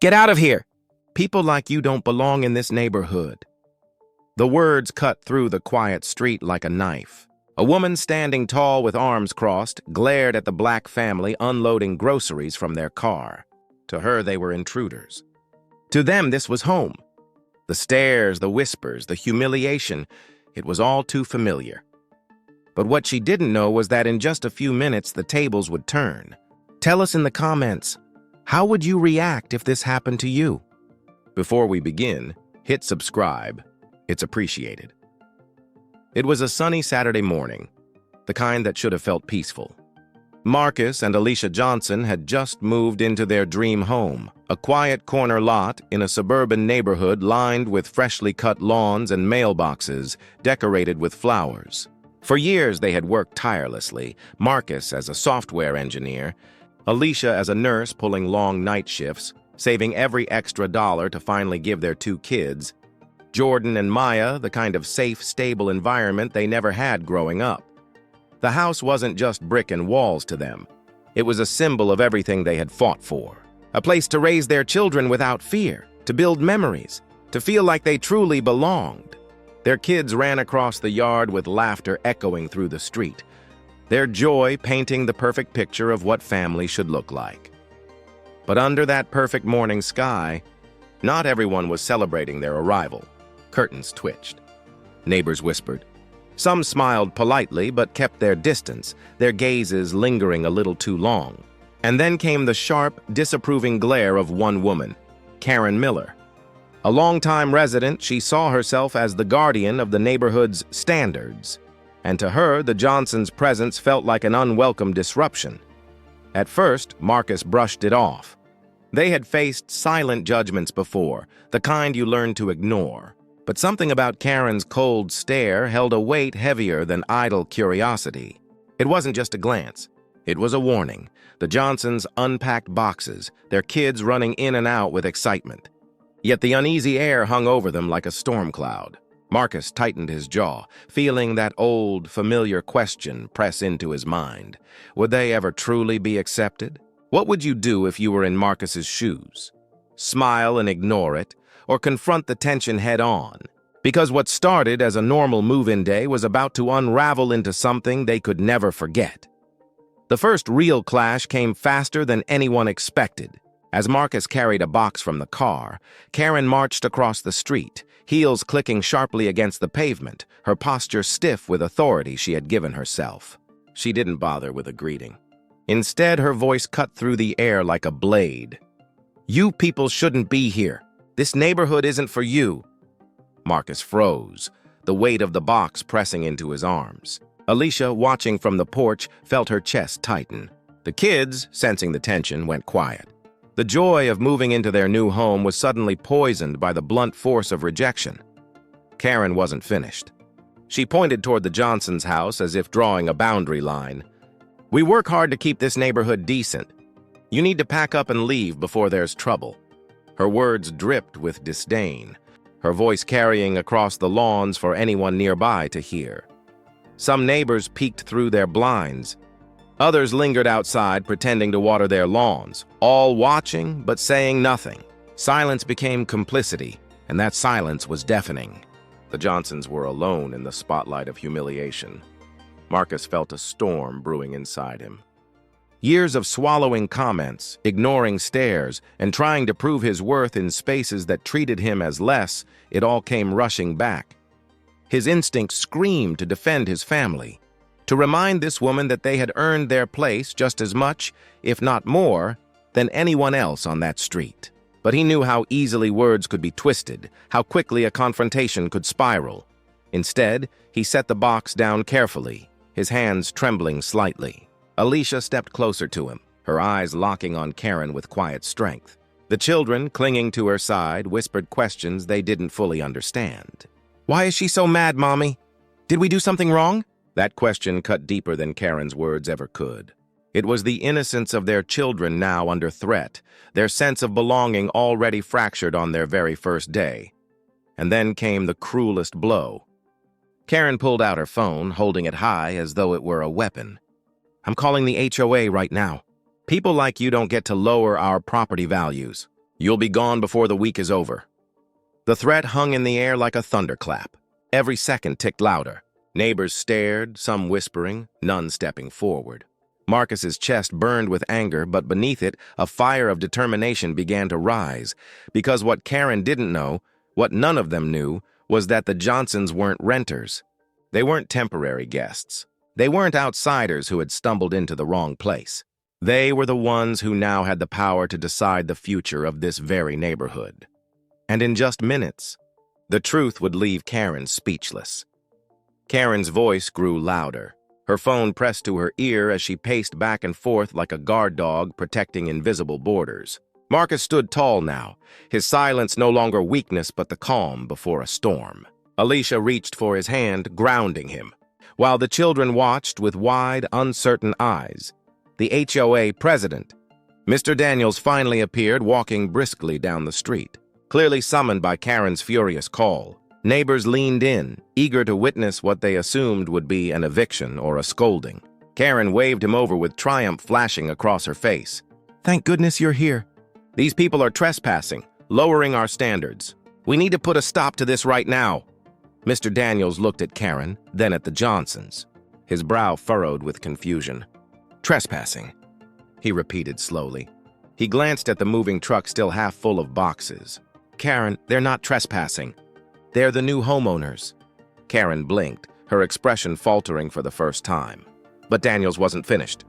Get out of here! People like you don't belong in this neighborhood." The words cut through the quiet street like a knife. A woman standing tall with arms crossed glared at the black family unloading groceries from their car. To her, they were intruders. To them, this was home. The stares, the whispers, the humiliation, it was all too familiar. But what she didn't know was that in just a few minutes, the tables would turn. Tell us in the comments, how would you react if this happened to you? Before we begin, hit subscribe. It's appreciated. It was a sunny Saturday morning, the kind that should have felt peaceful. Marcus and Alicia Johnson had just moved into their dream home, a quiet corner lot in a suburban neighborhood lined with freshly cut lawns and mailboxes decorated with flowers. For years, they had worked tirelessly, Marcus as a software engineer, Alicia as a nurse pulling long night shifts, saving every extra dollar to finally give their 2 kids, Jordan and Maya, the kind of safe, stable environment they never had growing up. The house wasn't just brick and walls to them. It was a symbol of everything they had fought for. A place to raise their children without fear, to build memories, to feel like they truly belonged. Their kids ran across the yard with laughter echoing through the street, their joy painting the perfect picture of what family should look like. But under that perfect morning sky, not everyone was celebrating their arrival. Curtains twitched. Neighbors whispered. Some smiled politely but kept their distance, their gazes lingering a little too long. And then came the sharp, disapproving glare of one woman, Karen Miller. A longtime resident, she saw herself as the guardian of the neighborhood's standards. And to her, the Johnsons' presence felt like an unwelcome disruption. At first, Marcus brushed it off. They had faced silent judgments before, the kind you learn to ignore. But something about Karen's cold stare held a weight heavier than idle curiosity. It wasn't just a glance. It was a warning. The Johnsons unpacked boxes, their kids running in and out with excitement. Yet the uneasy air hung over them like a storm cloud. Marcus tightened his jaw, feeling that old, familiar question press into his mind. Would they ever truly be accepted? What would you do if you were in Marcus's shoes? Smile and ignore it, or confront the tension head-on? Because what started as a normal move-in day was about to unravel into something they could never forget. The first real clash came faster than anyone expected. As Marcus carried a box from the car, Karen marched across the street, heels clicking sharply against the pavement, her posture stiff with authority she had given herself. She didn't bother with a greeting. Instead, her voice cut through the air like a blade. "You people shouldn't be here. This neighborhood isn't for you." Marcus froze, the weight of the box pressing into his arms. Alicia, watching from the porch, felt her chest tighten. The kids, sensing the tension, went quiet. The joy of moving into their new home was suddenly poisoned by the blunt force of rejection. Karen wasn't finished. She pointed toward the Johnsons' house as if drawing a boundary line. "We work hard to keep this neighborhood decent. You need to pack up and leave before there's trouble." Her words dripped with disdain, her voice carrying across the lawns for anyone nearby to hear. Some neighbors peeked through their blinds. Others lingered outside pretending to water their lawns, all watching but saying nothing. Silence became complicity, and that silence was deafening. The Johnsons were alone in the spotlight of humiliation. Marcus felt a storm brewing inside him. Years of swallowing comments, ignoring stares, and trying to prove his worth in spaces that treated him as less, it all came rushing back. His instinct screamed to defend his family, to remind this woman that they had earned their place just as much, if not more, than anyone else on that street. But he knew how easily words could be twisted, how quickly a confrontation could spiral. Instead, he set the box down carefully, his hands trembling slightly. Alicia stepped closer to him, her eyes locking on Karen with quiet strength. The children, clinging to her side, whispered questions they didn't fully understand. "Why is she so mad, Mommy? Did we do something wrong?" That question cut deeper than Karen's words ever could. It was the innocence of their children now under threat, their sense of belonging already fractured on their very first day. And then came the cruelest blow. Karen pulled out her phone, holding it high as though it were a weapon. "I'm calling the HOA right now. People like you don't get to lower our property values. You'll be gone before the week is over." The threat hung in the air like a thunderclap. Every second ticked louder. Neighbors stared, some whispering, none stepping forward. Marcus's chest burned with anger, but beneath it, a fire of determination began to rise, because what Karen didn't know, what none of them knew, was that the Johnsons weren't renters. They weren't temporary guests. They weren't outsiders who had stumbled into the wrong place. They were the ones who now had the power to decide the future of this very neighborhood. And in just minutes, the truth would leave Karen speechless. Karen's voice grew louder, her phone pressed to her ear as she paced back and forth like a guard dog protecting invisible borders. Marcus stood tall now, his silence no longer weakness but the calm before a storm. Alicia reached for his hand, grounding him, while the children watched with wide, uncertain eyes. The HOA president, Mr. Daniels, finally appeared, walking briskly down the street, clearly summoned by Karen's furious call. Neighbors leaned in, eager to witness what they assumed would be an eviction or a scolding. Karen waved him over with triumph flashing across her face. "Thank goodness you're here. These people are trespassing, lowering our standards. We need to put a stop to this right now." Mr. Daniels looked at Karen, then at the Johnsons, his brow furrowed with confusion. "Trespassing," he repeated slowly. He glanced at the moving truck still half full of boxes. "Karen, they're not trespassing. They're the new homeowners." Karen blinked, her expression faltering for the first time. But Daniels wasn't finished.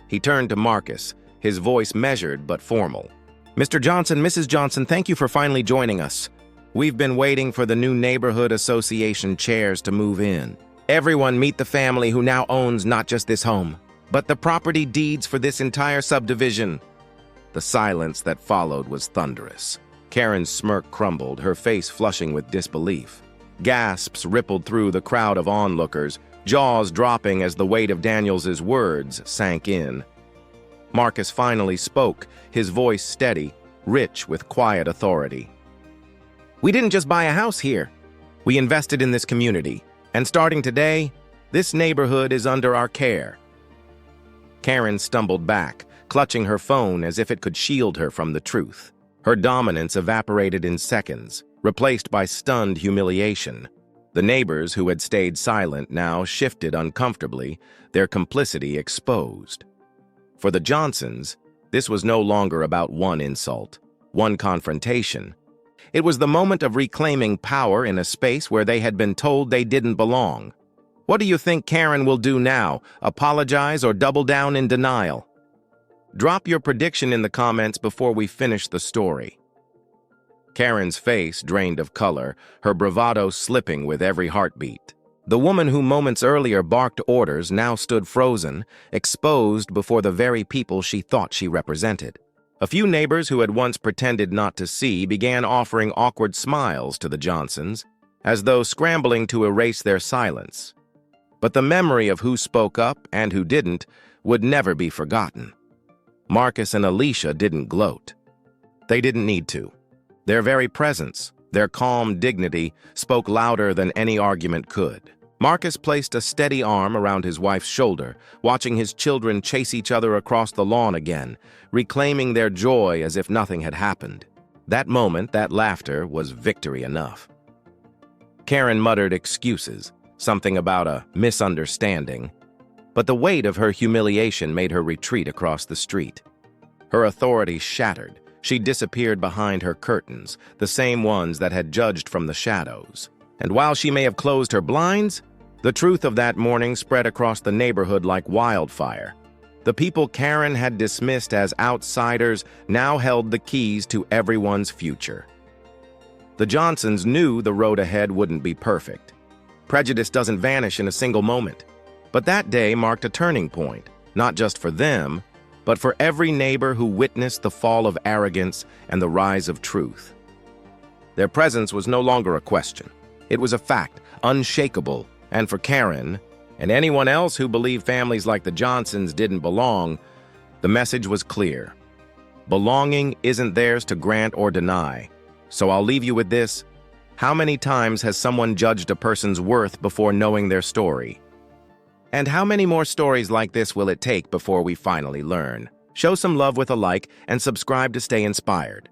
He turned to Marcus, his voice measured but formal. "Mr. Johnson, Mrs. Johnson, thank you for finally joining us. We've been waiting for the new neighborhood association chairs to move in. Everyone meet the family who now owns not just this home, but the property deeds for this entire subdivision." The silence that followed was thunderous. Karen's smirk crumbled, her face flushing with disbelief. Gasps rippled through the crowd of onlookers, jaws dropping as the weight of Daniels's words sank in. Marcus finally spoke, his voice steady, rich with quiet authority. "We didn't just buy a house here. We invested in this community, and starting today, this neighborhood is under our care." Karen stumbled back, clutching her phone as if it could shield her from the truth. Her dominance evaporated in seconds, replaced by stunned humiliation. The neighbors who had stayed silent now shifted uncomfortably, their complicity exposed. For the Johnsons, this was no longer about one insult, one confrontation. It was the moment of reclaiming power in a space where they had been told they didn't belong. What do you think Karen will do now? Apologize or double down in denial? Drop your prediction in the comments before we finish the story. Karen's face drained of color, her bravado slipping with every heartbeat. The woman who moments earlier barked orders now stood frozen, exposed before the very people she thought she represented. A few neighbors who had once pretended not to see began offering awkward smiles to the Johnsons, as though scrambling to erase their silence. But the memory of who spoke up and who didn't would never be forgotten. Marcus and Alicia didn't gloat. They didn't need to. Their very presence, their calm dignity, spoke louder than any argument could. Marcus placed a steady arm around his wife's shoulder, watching his children chase each other across the lawn again, reclaiming their joy as if nothing had happened. That moment, that laughter, was victory enough. Karen muttered excuses, something about a misunderstanding, but the weight of her humiliation made her retreat across the street. Her authority shattered. She disappeared behind her curtains, the same ones that had judged from the shadows. And while she may have closed her blinds, the truth of that morning spread across the neighborhood like wildfire. The people Karen had dismissed as outsiders now held the keys to everyone's future. The Johnsons knew the road ahead wouldn't be perfect. Prejudice doesn't vanish in a single moment. But that day marked a turning point, not just for them, but for every neighbor who witnessed the fall of arrogance and the rise of truth. Their presence was no longer a question. It was a fact, unshakable, and for Karen, and anyone else who believed families like the Johnsons didn't belong, the message was clear. Belonging isn't theirs to grant or deny. So I'll leave you with this. How many times has someone judged a person's worth before knowing their story? And how many more stories like this will it take before we finally learn? Show some love with a like and subscribe to stay inspired.